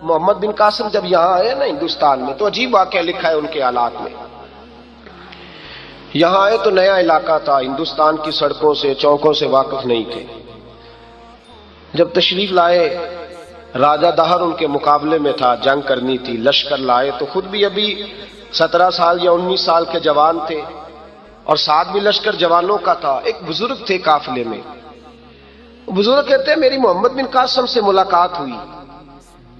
محمد بن قاسم جب یہاں آئے نا ہندوستان میں، تو عجیب واقعہ لکھا ہے ان کے حالات میں۔ یہاں آئے تو نیا علاقہ تھا، ہندوستان کی سڑکوں سے چوکوں سے واقف نہیں تھے۔ جب تشریف لائے، راجہ دہر ان کے مقابلے میں تھا، جنگ کرنی تھی، لشکر لائے تو خود بھی ابھی 17 سال یا 19 سال کے جوان تھے، اور ساتھ بھی لشکر جوانوں کا تھا۔ ایک بزرگ تھے قافلے میں، بزرگ کہتے ہیں میری محمد بن قاسم سے ملاقات ہوئی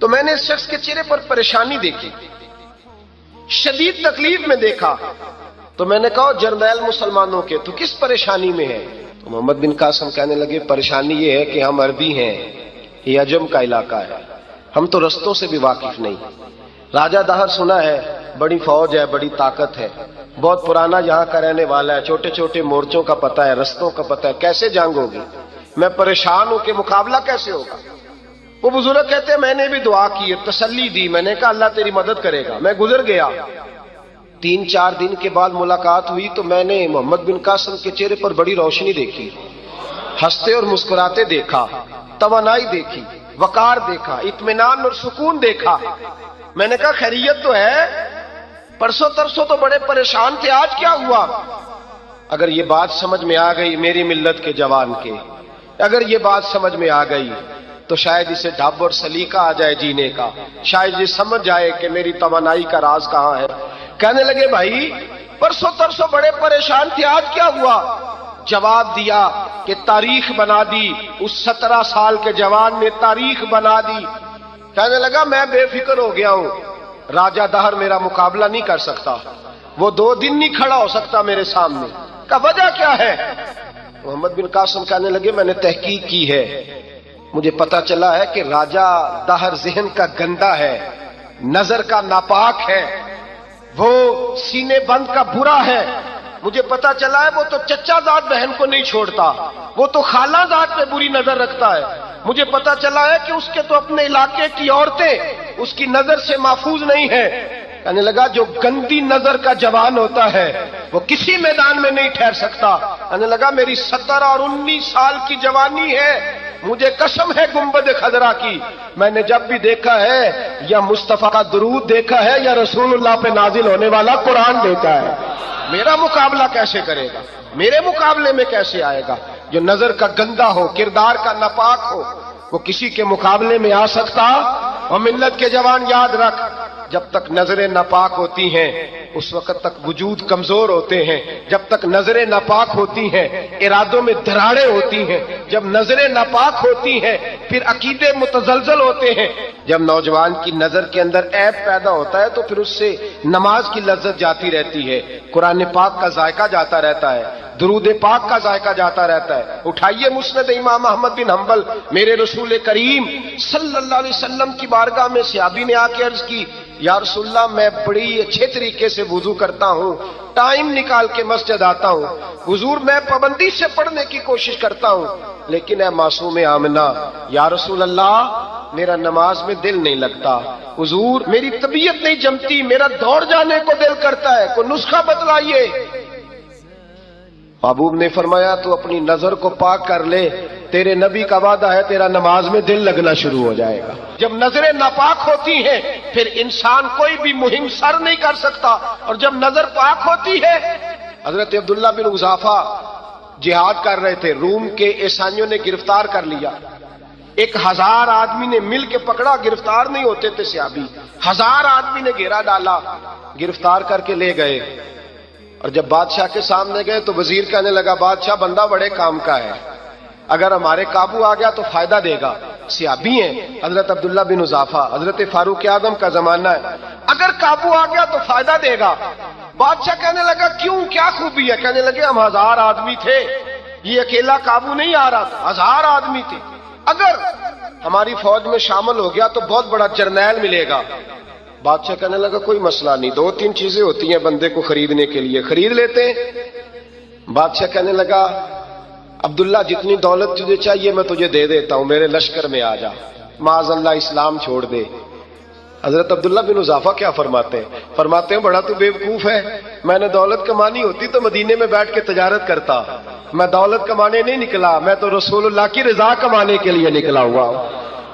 تو میں نے اس شخص کے چہرے پر پریشانی دیکھی، شدید تکلیف میں دیکھا، تو میں نے کہا جرنیل مسلمانوں کے تو کس پریشانی میں ہے؟ تو محمد بن قاسم کہنے لگے پریشانی یہ ہے کہ ہم عربی ہیں، یہ عجم کا علاقہ ہے، ہم تو رستوں سے بھی واقف نہیں۔ راجہ دہر سنا ہے بڑی فوج ہے، بڑی طاقت ہے، بہت پرانا یہاں کا رہنے والا ہے، چھوٹے چھوٹے مورچوں کا پتہ ہے، رستوں کا پتہ ہے، کیسے جنگ ہوگی؟ میں پریشان ہوں کہ مقابلہ کیسے ہوگا؟ وہ بزرگ کہتے ہیں میں نے بھی دعا کی، تسلی دی، میں نے کہا اللہ تیری مدد کرے گا۔ میں گزر گیا، 3-4 دن کے بعد ملاقات ہوئی تو میں نے محمد بن قاسم کے چہرے پر بڑی روشنی دیکھی، ہنستے اور مسکراتے دیکھا، توانائی دیکھی، وقار دیکھا، اطمینان اور سکون دیکھا۔ میں نے کہا خیریت تو ہے، پرسوں ترسوں تو بڑے پریشان تھے، آج کیا ہوا؟ اگر یہ بات سمجھ میں آ گئی میری ملت کے جوان کے، اگر یہ بات سمجھ میں آ گئی تو شاید اسے ڈھب اور سلیقہ آ جائے جینے کا، شاید یہ سمجھ جائے کہ میری توانائی کا راز کہاں ہے۔ کہنے لگے بھائی پرسوں ترسوں بڑے پریشان تھے، آج کیا ہوا؟ جواب دیا کہ تاریخ بنا دی، اس 17 سال کے جوان نے تاریخ بنا دی۔ کہنے لگا میں بے فکر ہو گیا ہوں، راجہ دہر میرا مقابلہ نہیں کر سکتا، وہ 2 دن نہیں کھڑا ہو سکتا میرے سامنے۔ کا وجہ کیا ہے؟ محمد بن قاسم کہنے لگے میں نے تحقیق کی ہے، مجھے پتا چلا ہے کہ راجہ دہر ذہن کا گندا ہے، نظر کا ناپاک ہے، وہ سینے بند کا برا ہے۔ مجھے پتا چلا ہے وہ تو چچا زاد بہن کو نہیں چھوڑتا، وہ تو خالہ زاد پہ بری نظر رکھتا ہے۔ مجھے پتا چلا ہے کہ اس کے تو اپنے علاقے کی عورتیں اس کی نظر سے محفوظ نہیں ہیں۔ کہنے لگا جو گندی نظر کا جوان ہوتا ہے وہ کسی میدان میں نہیں ٹھہر سکتا۔ کہنے لگا میری 17 اور 19 سال کی جوانی ہے، مجھے قسم ہے گنبد خضرا کی، میں نے جب بھی دیکھا ہے یا مصطفیٰ کا درود دیکھا ہے یا رسول اللہ پہ نازل ہونے والا قرآن دیکھا ہے۔ میرا مقابلہ کیسے کرے گا؟ میرے مقابلے میں کیسے آئے گا؟ جو نظر کا گندا ہو، کردار کا ناپاک ہو، وہ کسی کے مقابلے میں آ سکتا؟ اور ملت کے جوان یاد رکھ، جب تک نظریں ناپاک ہوتی ہیں اس وقت تک وجود کمزور ہوتے ہیں، جب تک نظریں ناپاک ہوتی ہیں ارادوں میں دراڑیں ہوتی ہیں، جب نظریں ناپاک ہوتی ہیں پھر عقیدے متزلزل ہوتے ہیں۔ جب نوجوان کی نظر کے اندر عیب پیدا ہوتا ہے تو پھر اس سے نماز کی لذت جاتی رہتی ہے، قرآن پاک کا ذائقہ جاتا رہتا ہے، درود پاک کا ذائقہ جاتا رہتا ہے۔ اٹھائیے مسند امام احمد بن حنبل، میرے رسول کریم صلی اللہ علیہ وسلم کی بارگاہ میں صحابی نے آ کے عرض کی یا رسول اللہ میں بڑی اچھے طریقے سے وضو کرتا ہوں، ٹائم نکال کے مسجد آتا ہوں، حضور میں پابندی سے پڑھنے کی کوشش کرتا ہوں، لیکن اے معصوم آمنہ یا رسول اللہ میرا نماز میں دل نہیں لگتا، حضور میری طبیعت نہیں جمتی، میرا دوڑ جانے کو دل کرتا ہے، کوئی نسخہ بتلائیے۔ محبوب نے فرمایا تو اپنی نظر کو پاک کر لے، تیرے نبی کا وعدہ ہے تیرا نماز میں دل لگنا شروع ہو جائے گا۔ جب نظریں ناپاک ہوتی ہیں پھر انسان کوئی بھی مہم سر نہیں کر سکتا، اور جب نظر پاک ہوتی ہے، حضرت عبداللہ بن حذافہ جہاد کر رہے تھے، روم کے عیسائیوں نے گرفتار کر لیا، 1000 آدمی نے مل کے پکڑا، گرفتار نہیں ہوتے تھے صحابی، 1000 آدمی نے گھیرا ڈالا، گرفتار کر کے لے گئے، اور جب بادشاہ کے سامنے گئے تو وزیر کہنے لگا بادشاہ بندہ بڑے کام کا ہے، اگر ہمارے قابو آ گیا تو فائدہ دے گا۔ صحابی ہیں حضرت عبداللہ بن حذافہ، حضرت فاروق اعظم کا زمانہ ہے، اگر قابو آ گیا تو فائدہ دے گا۔ بادشاہ کہنے لگا کیوں، کیا خوبی ہے؟ کہنے لگے ہم 1000 آدمی تھے، یہ اکیلا قابو نہیں آ رہا تھا، 1000 آدمی تھے، اگر ہماری فوج میں شامل ہو گیا تو بہت بڑا جرنیل ملے گا۔ بادشاہ کہنے لگا کوئی مسئلہ نہیں، 2-3 چیزیں ہوتی ہیں بندے کو خریدنے کے لیے، خرید لیتے ہیں۔ بادشاہ کہنے لگا عبداللہ جتنی دولت تجھے چاہیے میں تجھے دے دیتا ہوں، میرے لشکر میں آ جا، معاذ اللہ اسلام چھوڑ دے۔ حضرت عبداللہ بن حذافہ کیا فرماتے ہیں بڑا تو بیوقوف ہے، میں نے دولت کمانی ہوتی تو مدینے میں بیٹھ کے تجارت کرتا، میں دولت کمانے نہیں نکلا، میں تو رسول اللہ کی رضا کمانے کے لیے نکلا ہوا ہوں۔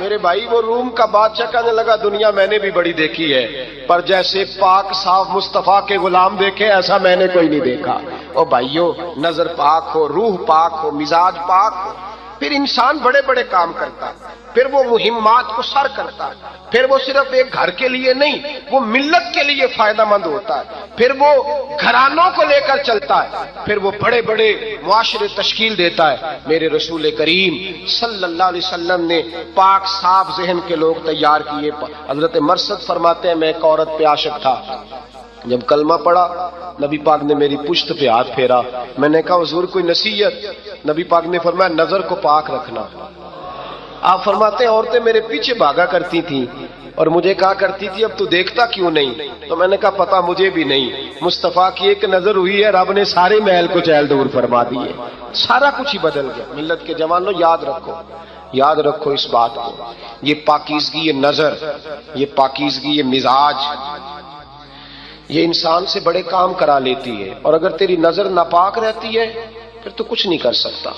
میرے بھائی وہ روم کا بادشاہ کہنے لگا دنیا میں نے بھی بڑی دیکھی ہے، پر جیسے پاک صاف مصطفیٰ کے غلام دیکھے ایسا میں نے کوئی نہیں دیکھا۔ او بھائیو، نظر پاک ہو، روح پاک ہو، مزاج پاک ہو، پھر انسان بڑے بڑے کام کرتا ہے، پھر وہ مہمات کو سر کرتا ہے، پھر وہ صرف ایک گھر کے لیے نہیں، وہ ملت کے لیے فائدہ مند ہوتا ہے، پھر وہ گھرانوں کو لے کر چلتا ہے، پھر وہ بڑے بڑے معاشرے تشکیل دیتا ہے۔ میرے رسول کریم صلی اللہ علیہ وسلم نے پاک صاف ذہن کے لوگ تیار کیے۔ حضرت مرثد فرماتے ہیں میں ایک عورت پہ عاشق تھا، جب کلمہ پڑھا نبی پاک نے میری پشت پہ ہاتھ پھیرا، میں نے کہا حضور کوئی نصیحت؟ نبی پاک نے فرمایا نظر کو پاک رکھنا۔ آپ فرماتے ہیں عورتیں میرے پیچھے بھاگا کرتی تھیں اور مجھے کہا کرتی تھی اب تو دیکھتا کیوں نہیں؟ تو میں نے کہا پتا مجھے بھی نہیں، مصطفیٰ کی ایک نظر ہوئی ہے رب نے سارے محل کو چہل دور فرما دیے، سارا کچھ ہی بدل گیا۔ ملت کے جوانوں یاد رکھو، یاد رکھو اس بات کو، یہ پاکیزگی، یہ نظر، یہ پاکیزگی، یہ مزاج، یہ انسان سے بڑے کام کرا لیتی ہے، اور اگر تیری نظر ناپاک رہتی ہے پھر تو کچھ نہیں کر سکتا۔